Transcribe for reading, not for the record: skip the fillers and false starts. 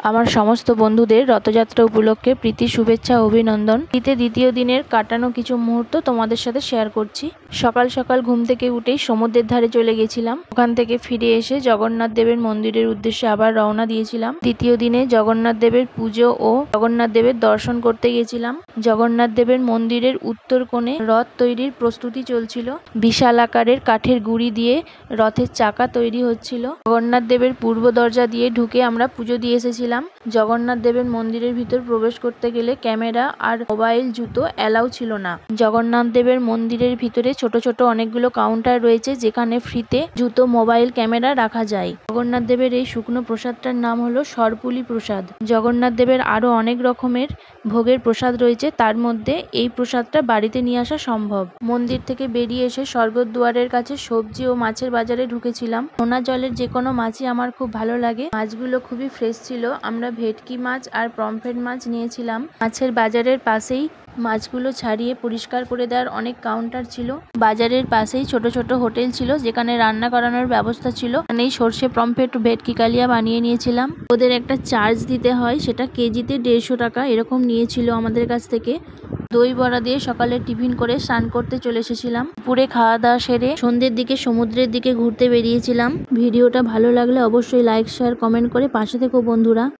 আমার সমস্ত বন্ধুদের রথযাত্রা উপলক্ষে প্রীতি শুভেচ্ছা অভিনন্দন। শীতে দ্বিতীয় দিনের কাটানো কিছু মুহূর্ত তোমাদের সাথে শেয়ার করছি। সকাল সকাল ঘুম থেকে উঠেই সমুদ্রের ধারে চলে গেছিলাম। ওখান থেকে ফিরে এসে জগন্নাথ দেবের মন্দিরের উদ্দেশ্যে আবার রওনা দিয়েছিলাম। দ্বিতীয় দিনে জগন্নাথ দেবের পুজো ও জগন্নাথ দেবের দর্শন করতে গেছিলাম। জগন্নাথ দেবের মন্দিরের উত্তর কোণে রথ তৈরির প্রস্তুতি চলছিল। বিশাল আকারের কাঠের গুঁড়ি দিয়ে রথের চাকা তৈরি হচ্ছিল। জগন্নাথ দেবের পূর্ব দরজা দিয়ে ঢুকে আমরা পুজো দিয়ে এসেছিলাম। জগন্নাথ দেবের মন্দিরের ভিতর প্রবেশ করতে গেলে ক্যামেরা আর মোবাইল জুতো অ্যালাউ ছিল না। জগন্নাথ দেবের মন্দিরের ভিতরে ছোট ছোট অনেকগুলো কাউন্টার রয়েছে যেখানে ফ্রিতে জুতো, মোবাইল, ক্যামেরা রাখা যায়। জগন্নাথ দেবের এই শুকনো প্রসাদটার নাম হলো সরপুলি প্রসাদ। জগন্নাথ দেবের আরো অনেক রকমের ভোগের প্রসাদ রয়েছে, তার মধ্যে এই প্রসাদটা বাড়িতে নিয়ে আসা সম্ভব। মন্দির থেকে বেরিয়ে এসে স্বর্গদ্বারের কাছে সবজি ও মাছের বাজারে ঢুকেছিলাম। নোনা জলের যে কোনো মাছই আমার খুব ভালো লাগে। মাছগুলো খুবই ফ্রেশ ছিল। আমরা ভেটকি মাছ আর পমফ্রেট মাছ নিয়েছিলাম। মাছের বাজারের পাশেই মাছগুলো ছাড়িয়ে পরিষ্কার করে দেওয়ার অনেক কাউন্টার ছিল। বাজারের পাশেই ছোট ছোট হোটেল ছিল যেখানে রান্না করানোর ব্যবস্থা ছিল। এই সর্ষে, পমফ্রেট, ভেটকি কালিয়া বানিয়ে নিয়েছিলাম। ওদের একটা চার্জ দিতে হয়, সেটা কেজিতে 150 টাকা এরকম নিয়েছিল আমাদের কাছ থেকে। দই বড়া দিয়ে সকালে টিফিন করে স্নান করতে চলে এসেছিলাম। দুপুরে খাওয়া দাওয়া সেরে সন্ধ্যের দিকে সমুদ্রের দিকে ঘুরতে বেরিয়েছিলাম। ভিডিওটা ভালো লাগলে অবশ্যই লাইক, শেয়ার, কমেন্ট করে পাশে থেকো বন্ধুরা।